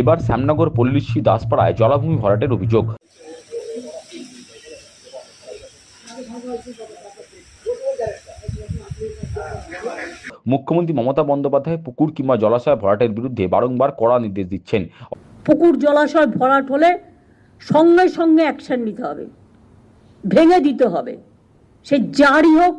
এবার শ্যামনগর পল্লীশ্রী দাসপাড়ায় জলাভূমি ভরাটের অভিযোগ। মুখ্যমন্ত্রী মমতা বন্দ্যোপাধ্যায় পুকুর কিংবা জলাশয় ভরাটের বিরুদ্ধে বারংবার কড়া নির্দেশ দিচ্ছেন। পুকুর জলাশয় ভরাট হলে সঙ্গে সঙ্গে অ্যাকশন নিতে হবে, ভেঙে দিতে হবে। সে যারই হোক,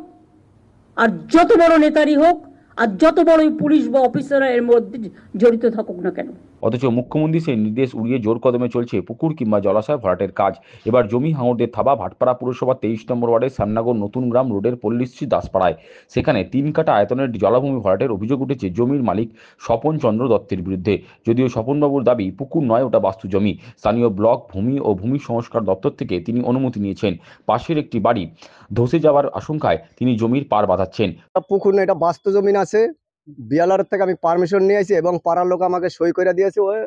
আর যত বড় নেতারই হোক, আর যত বড় পুলিশ বা অফিসার এর মধ্যে জড়িত থাকুক না কেন। অথচ মুখ্যমন্ত্রী সেই নির্দেশ উড়িয়ে জোর কদমে চলছে পুকুর কিংবা জলাশয় ভরাটের কাজ। এবার জমি হাঙরদের থাবা ভাটপাড়া পুরসভা 23 নম্বর ওয়ার্ডের শ্যামনগর নতুন গ্রাম রোডের পল্লীশ্রী দাসপাড়ায়। সেখানে 3 কাঠা আয়তনের জলাভূমি ভরাটের অভিযোগ উঠেছে জমির মালিক স্বপন চন্দ্র দত্তের বিরুদ্ধে। যদিও স্বপনবাবুর দাবি পুকুর নয়, ওটা বাস্তু জমি। স্থানীয় ব্লক ভূমি ও ভূমি সংস্কার দপ্তর থেকে তিনি অনুমতি নিয়েছেন। পাশের একটি বাড়ি ধসে যাওয়ার আশঙ্কায় তিনি জমির পার বাঁধাচ্ছেন। পুকুর না, এটা বাস্তু জমিন আছে। বিয়ালার থেকে আমি পারমিশন নিয়ে আসি এবং পাড়ার লোক আমাকে সই করে দিয়েছে ওই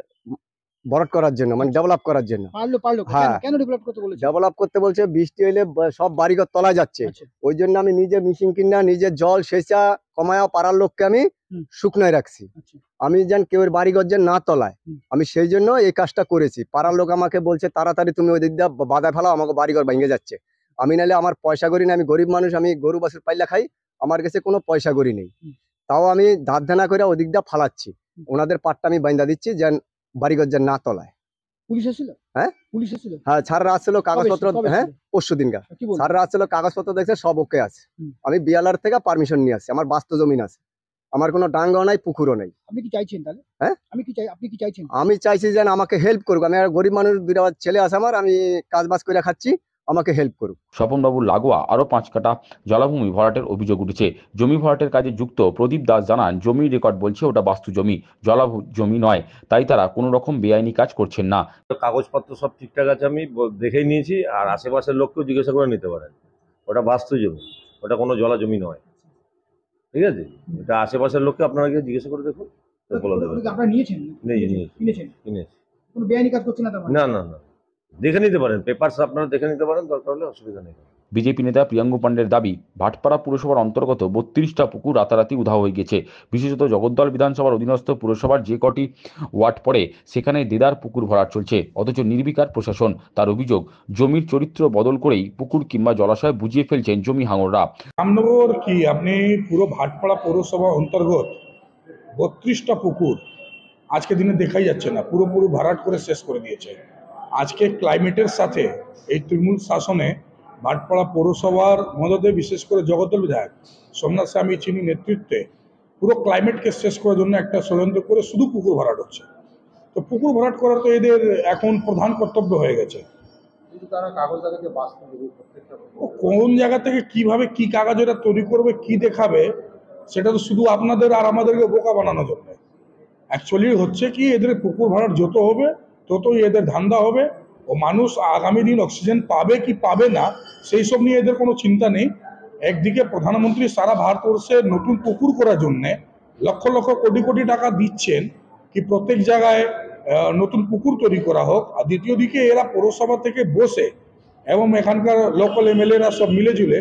ভরাট করার জন্য, মানে ডেভেলপ করার জন্য। হ্যাঁ, ডেভেলপ করতে বলছে। বৃষ্টি হইলে সব বাড়িঘর তলায় যাচ্ছে। ওই জন্য আমি নিজে মেশিন কিনা নিজে জল সেচা কমায়া পাড়ার লোককে আমি শুকনায় রাখছি। আমি যেন কেউ বাড়িঘর যেন না তলায়, আমি সেই জন্য এই কাজটা করেছি। পাড়ার লোক আমাকে বলছে তাড়াতাড়ি তুমি ওই দিক দিয়ে বাধা ফেলাও, আমাকে বাড়িঘর ভেঙে যাচ্ছে। আমি নাহলে আমার পয়সা করি না, আমি গরিব মানুষ, আমি গরু বাছুর পাইলা খাই, আমার কাছে কোনো পয়সা করি নেই। তাও আমি ধার ধানা করে ওদিক দিয়ে ফালাচ্ছি, ওনাদের পাটটা আমি বাইন্দা দিচ্ছি যেন বাড়িঘর যেন না তলায়। পুলিশ এসেছিল? হ্যাঁ পুলিশ এসেছিল। হ্যাঁ, ছাড়রা আসছিল কাগজপত্র। হ্যাঁ, পরশু দিনকার ছাড়রা আসছিল, কাগজপত্র দেখছে সব ওকে আছে। আমি বিয়ালার থেকে পারমিশন নিয়ে আসছি। আমার বাস্তু জমিন আছে, আমার কোনো ডাঙ্গাও নাই, পুকুরও নেই। আপনি কি চাইছেন তাহলে? হ্যাঁ, আপনি কি চাইছেন? আমি চাইছি যেন আমাকে হেল্প করুক। আমি আর গরিব মানুষ, দুইটা ছেলে আছে আমার, আমি কাজ বাজ করে খাচ্ছি, আমাকে হেল্প করুক। স্বপনবাবুর লাগোয়া আরও 5 কাঠা জলাভূমি ভরাটের অভিযোগ উঠেছে। জমি ভরাটের কাজে যুক্ত প্রদীপ দাস জানান, জমির রেকর্ড বলছে ওটা বাস্তু জমি, জমি নয়। তাই তারা কোনো রকম বেআইনি কাজ করছেন না। কাগজপত্র সব ঠিকঠাক আছে, আমি দেখেই নিয়েছি। আর আশেপাশের লোককেও জিজ্ঞাসা করে নিতে পারেন, ওটা বাস্তু জমি, ওটা কোনো জলা জমি নয়। ঠিক আছে, এটা আশেপাশের লোককে আপনারা গিয়ে জিজ্ঞাসা করে দেখুন, বলে দেবেন। আপনারা নিয়েছেন? কিনেছি। কোনো বেআইনি কাজ করছেন না? না, দেখে নিতে পারেন, পেপারস আপনারা দেখে নিতে পারেন, দরকার হলে অসুবিধা নেই। বিজেপি নেতা প্রিয়াঙ্গু পাণ্ডের দাবি, ভাটপাড়া পুরসভার অন্তর্গত 32টা পুকুর রাতারাতি উধাও হয়ে গেছে। বিশেষত জগদ্দল বিধানসভার অধীনস্থ পুরসভার যে কটি ওয়ার্ড পড়ে সেখানে দেদার পুকুর ভরাট চলছে, অথচ নির্বিকার প্রশাসন। তার অভিযোগ, জমির চরিত্র বদল করেই পুকুর কিংবা জলাশয় বুঝিয়ে ফেলছেন জমি হাঙররা। রামনগর কি আপনি পুরো ভাটপাড়া পৌরসভা অন্তর্গত 32টা পুকুর আজকে দিনে দেখাই যাচ্ছে না, পুরোপুরি ভরাট করে শেষ করে দিয়েছে। আজকে ক্লাইমেটের সাথে এই তৃণমূল শাসনে ভাটপাড়া পৌরসভার মদদে, বিশেষ করে জগদ্দল বিধায়ক সোমনাথ স্বামী চিনি নেতৃত্বে পুরো ক্লাইমেটকে শেষ করার জন্য একটা ষড়যন্ত্র করে শুধু পুকুর ভরাট হচ্ছে। তো পুকুর ভরাট করা তো এদের এখন প্রধান কর্তব্য হয়ে গেছে। কোন জায়গা থেকে কিভাবে কি কাগজ এটা তৈরি করবে, কি দেখাবে, সেটা তো শুধু আপনাদের আর আমাদেরকে বোকা বানানোর জন্য। অ্যাকচুয়ালি হচ্ছে কি, এদের পুকুর ভরাট যত হবে ততই এদের ধান্দা হবে, ও মানুষ আগামী দিন অক্সিজেন পাবে কি পাবে না সেই সব নিয়ে এদের কোনো চিন্তা নেই। একদিকে প্রধানমন্ত্রী সারা ভারতবর্ষে নতুন পুকুর করার জন্যে লক্ষ লক্ষ কোটি কোটি টাকা দিচ্ছেন কি প্রত্যেক জায়গায় নতুন পুকুর তৈরি করা হোক, আর দ্বিতীয় দিকে এরা পৌরসভা থেকে বসে এবং এখানকার লোকাল এমএলএরা সব মিলেজুলে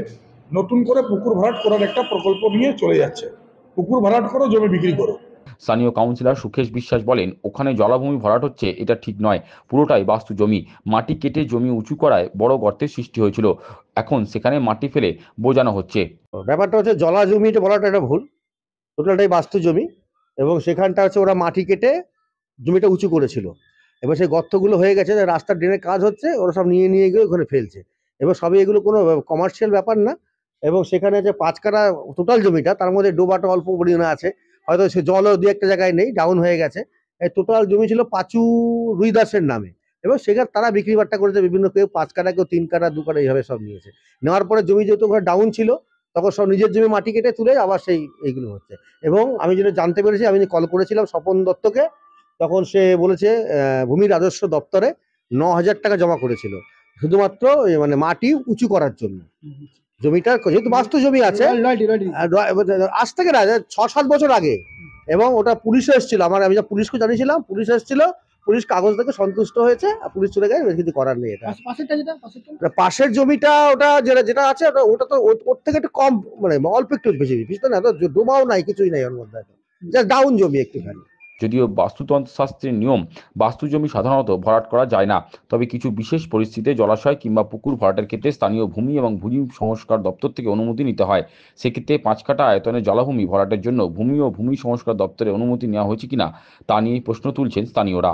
নতুন করে পুকুর ভরাট করার একটা প্রকল্প নিয়ে চলে যাচ্ছে। পুকুর ভরাট করো, জমি বিক্রি করো। স্থানীয় কাউন্সিলর সুখেশ বিশ্বাস বলেন, ওখানে জলাভূমি ভরাট হচ্ছে, এটা ঠিক নয়, পুরোটাই বাস্তু জমি। মাটি কেটে জমি উঁচু করায় বড় গর্তের সৃষ্টি হয়েছিল, এখন সেখানে মাটি ফেলে বোঝানো হচ্ছে। ব্যাপারটা হচ্ছে জলা জমিটা বলাটা এটা ভুল, টোটালটাই বাস্তু জমি। এবং সেখানটা হচ্ছে ওরা মাটি কেটে জমিটা উঁচু করেছিল, এবার সেই গর্তগুলো হয়ে গেছে, রাস্তার ড্রেনের কাজ হচ্ছে, ওরা সব নিয়ে গিয়ে ওখানে ফেলছে। এবার সবই এগুলো কোনো কমার্শিয়াল ব্যাপার না। এবং সেখানে যে 5 কাঠা টোটাল জমিটা, তার মধ্যে ডোবাটা অল্প পরিমাণে আছে, হয়তো সে জলও দু একটা জায়গায় নেই, ডাউন হয়ে গেছে। এই টোটাল জমি ছিল পাঁচু রুই দাসের নামে, এবং সেখানে তারা বিক্রি বাট্টা করেছে বিভিন্ন, কেউ 5 কাঠা, কেউ 3 কাঠা, 2 কাঠা, এইভাবে সব নিয়েছে। নেওয়ার পরে জমি যেহেতু ওখানে ডাউন ছিল, তখন সব নিজের জমি মাটি কেটে তুলে আবার এইগুলো হচ্ছে। এবং আমি যেটা জানতে পেরেছি, আমি কল করেছিলাম স্বপন দত্তকে, তখন সে বলেছে ভূমি রাজস্ব দপ্তরে 9,000 টাকা জমা করেছিল শুধুমাত্র মানে মাটি উঁচু করার জন্য। জমিটা যেহেতু বাস্তু জমি আছে, আজ থেকে না 6-7 বছর আগে। এবং ওটা পুলিশ এসেছিল, আমি যা পুলিশকে জানিয়েছিলাম, পুলিশ এসেছিল, পুলিশ কাগজ থেকে সন্তুষ্ট হয়েছে, আর পুলিশ চলে গেছে, কিছু করার নেই। এটা পাশের জমিটা, ওটা যেটা আছে ওটা তো ওর থেকে একটু কম, মানে অল্প একটু বেশি, বুঝতে না, তো ডোবাও নাই, কিছুই নাই ওর মধ্যে, জাস্ট ডাউন জমি একটুখানি। যদিও বাস্তুতন্ত্রশাস্ত্রের নিয়ম বাস্তু জমি সাধারণত ভরাট করা যায় না, তবে কিছু বিশেষ পরিস্থিতিতে জলাশয় কিংবা পুকুর ভরাটের ক্ষেত্রে স্থানীয় ভূমি এবং ভূমি সংস্কার দপ্তর থেকে অনুমতি নিতে হয়। সেক্ষেত্রে 5 কাঠা আয়তনের জলাভূমি ভরাটের জন্য ভূমি ও ভূমি সংস্কার দপ্তরে অনুমতি নেওয়া হয়েছে কিনা তা নিয়ে প্রশ্ন তুলছেন স্থানীয়রা।